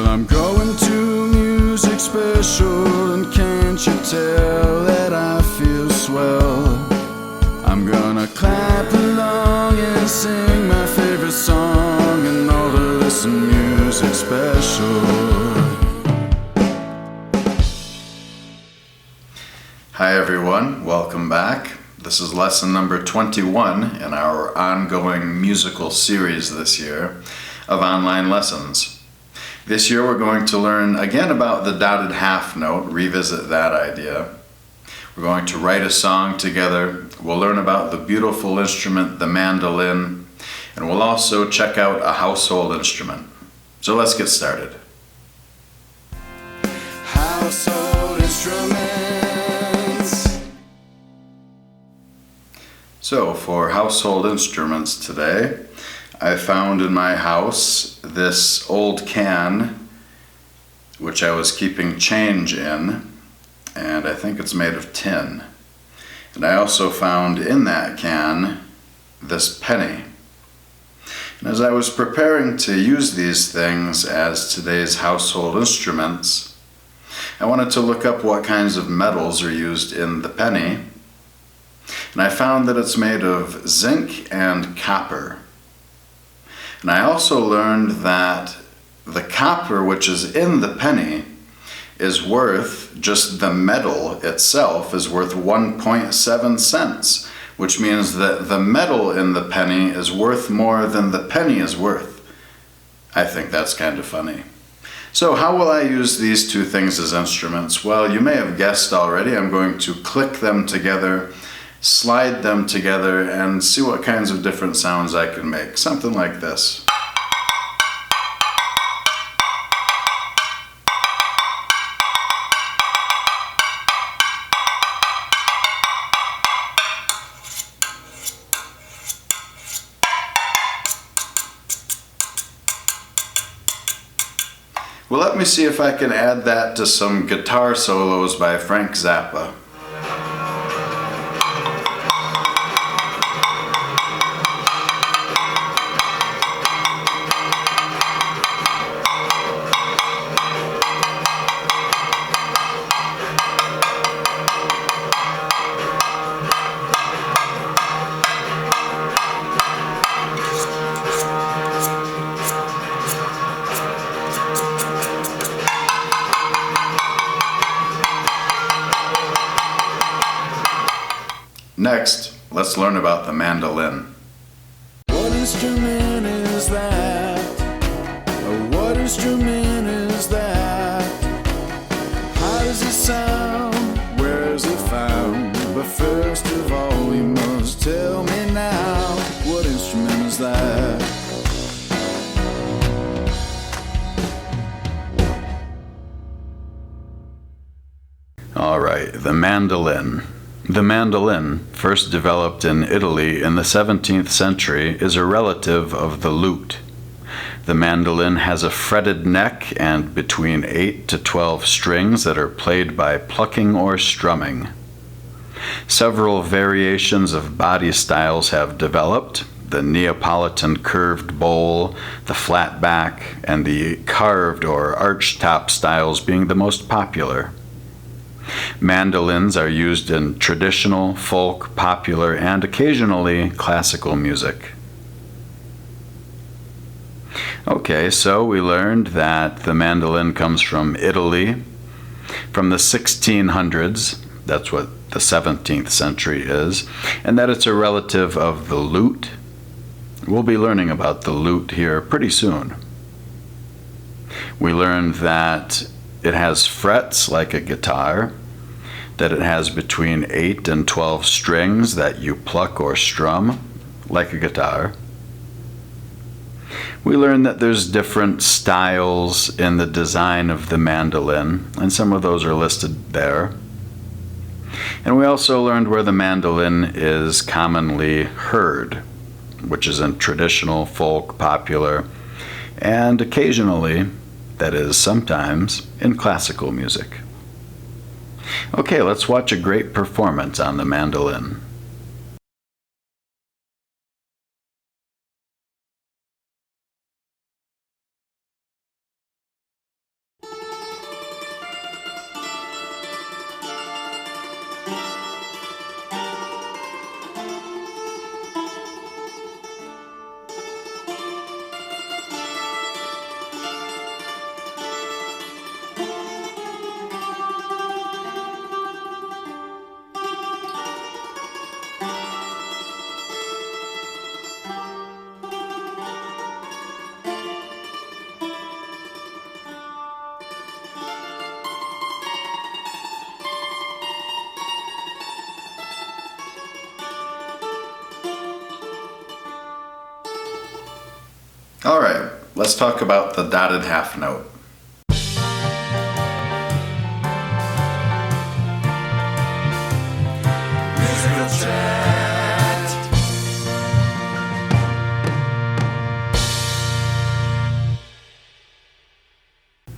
I'm going to music special, and can't you tell that I feel swell? I'm gonna clap along and sing my favorite song in all the Listen Music Special. Hi everyone, welcome back. This is lesson number 21 in our ongoing musical series this year of online lessons. This year we're going to learn again about the dotted half note, revisit that idea. We're going to write a song together. We'll learn about the beautiful instrument, the mandolin, and we'll also check out a household instrument. So let's get started. Household instruments. So for household instruments today, I found in my house this old can, which I was keeping change in, and I think it's made of tin. And I also found in that can this penny. And as I was preparing to use these things as today's household instruments, I wanted to look up what kinds of metals are used in the penny, and I found that it's made of zinc and copper. And I also learned that the copper which is in the penny is worth, just the metal itself is worth 1.7 cents, which means that the metal in the penny is worth more than the penny is worth. I think that's kind of funny. So how will I use these two things as instruments? Well, you may have guessed already, I'm going to click them together, slide them together, and see what kinds of different sounds I can make. Something like this. Well, let me see if I can add that to some guitar solos by Frank Zappa. Next, let's learn about the mandolin. What instrument is that? What instrument is that? How does it sound? Where is it found? But first of all, you must tell me now, what instrument is that? All right, the mandolin. The mandolin, first developed in Italy in the 17th century, is a relative of the lute. The mandolin has a fretted neck and between 8 to 12 strings that are played by plucking or strumming. Several variations of body styles have developed, the Neapolitan curved bowl, the flat back, and the carved or arched top styles being the most popular. Mandolins are used in traditional, folk, popular, and occasionally classical music. Okay, so we learned that the mandolin comes from Italy from the 1600s, that's what the 17th century is, and that it's a relative of the lute. We'll be learning about the lute here pretty soon. We learned that it has frets like a guitar, that it has between 8 and 12 strings that you pluck or strum like a guitar. We learned that there's different styles in the design of the mandolin, and some of those are listed there. And we also learned where the mandolin is commonly heard, which is in traditional, folk, popular, and occasionally, that is sometimes, in classical music. Okay, let's watch a great performance on the mandolin. All right, let's talk about the dotted half note.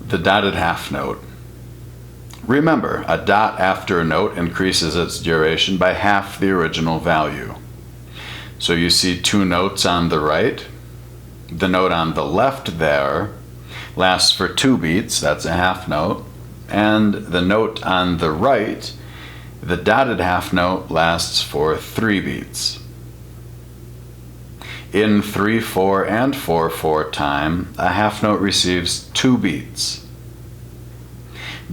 The dotted half note. Remember, a dot after a note increases its duration by half the original value. So you see two notes on the right. The note on the left there lasts for 2 beats, that's a half note. And the note on the right, the dotted half note, lasts for 3 beats. In 3/4 and 4/4 time, a half note receives 2 beats.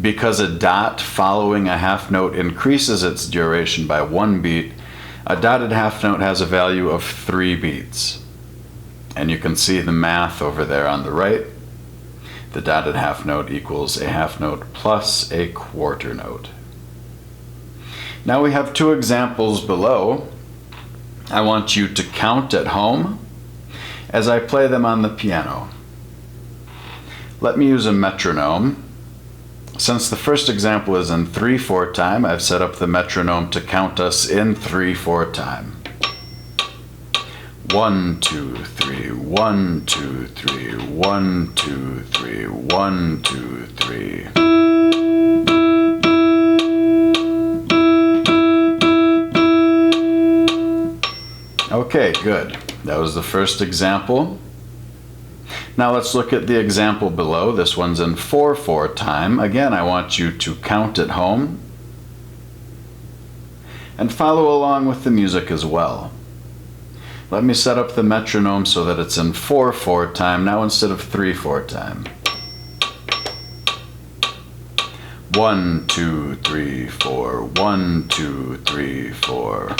Because a dot following a half note increases its duration by 1 beat, a dotted half note has a value of 3 beats. And you can see the math over there on the right. The dotted half note equals a half note plus a quarter note. Now we have 2 examples below. I want you to count at home as I play them on the piano. Let me use a metronome. Since the first example is in 3/4 time, I've set up the metronome to count us in 3/4 time. 1, 2, 3, 1, 2, 3, 1, 2, 3, 1, 2, 3. Okay, good. That was the first example. Now let's look at the example below. This one's in 4/4 time. Again, I want you to count at home and follow along with the music as well. Let me set up the metronome so that it's in 4/4 time now instead of 3/4 time. 1, 2, 3, 4. 1, 2, 3, 4.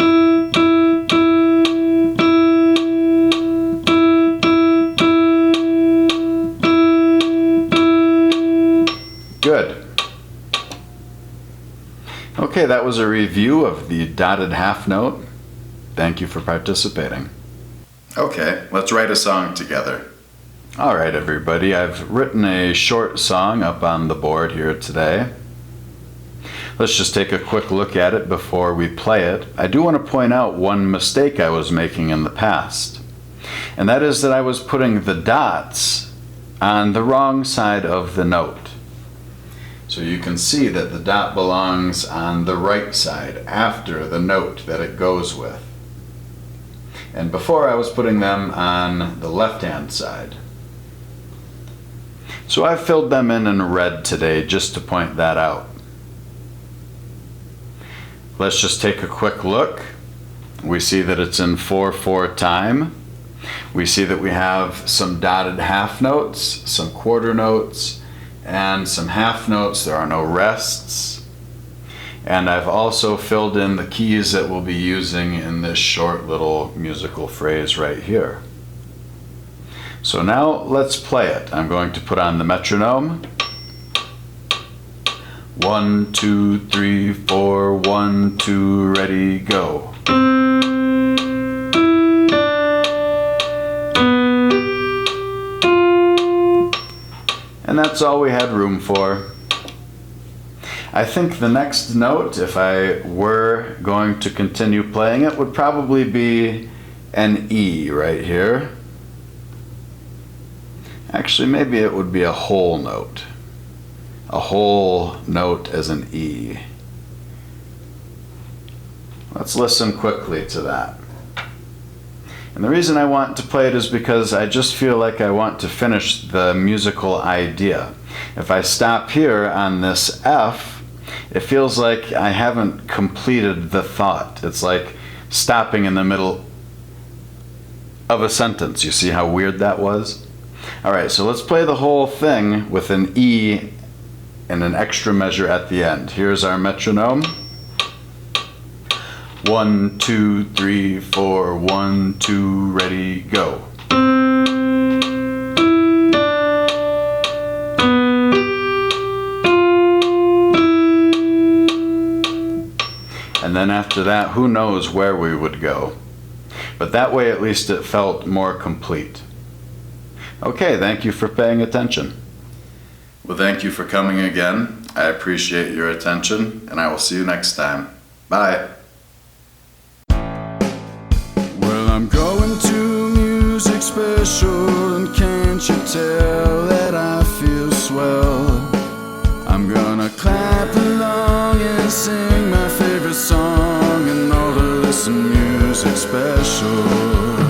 Good. Okay, that was a review of the dotted half note. Thank you for participating. Okay, let's write a song together. All right, everybody, I've written a short song up on the board here today. Let's just take a quick look at it before we play it. I do want to point out one mistake I was making in the past, and that is that I was putting the dots on the wrong side of the note. So you can see that the dot belongs on the right side after the note that it goes with. And before I was putting them on the left-hand side. So I've filled them in red today just to point that out. Let's just take a quick look. We see that it's in 4/4 time. We see that we have some dotted half notes, some quarter notes, and some half notes. There are no rests. And I've also filled in the keys that we'll be using in this short little musical phrase right here. So now let's play it. I'm going to put on the metronome. 1, 2, 3, 4, 1, 2, ready, go. And that's all we had room for. I think the next note, if I were going to continue playing it, would probably be an E right here. Actually, maybe it would be a whole note. A whole note as an E. Let's listen quickly to that. And the reason I want to play it is because I just feel like I want to finish the musical idea. If I stop here on this F, it feels like I haven't completed the thought. It's like stopping in the middle of a sentence. You see how weird that was? All right, so let's play the whole thing with an E and an extra measure at the end. Here's our metronome. 1, 2, 3, 4, 1, 2, ready, go. And then after that, who knows where we would go. But that way at least it felt more complete. Okay, thank you for paying attention. Well, thank you for coming again. I appreciate your attention, and I will see you next time. Bye. Well, I'm going to music special, and can't you tell that I feel swell? I'm gonna clap along and sing my favorite song, and all to listen music special.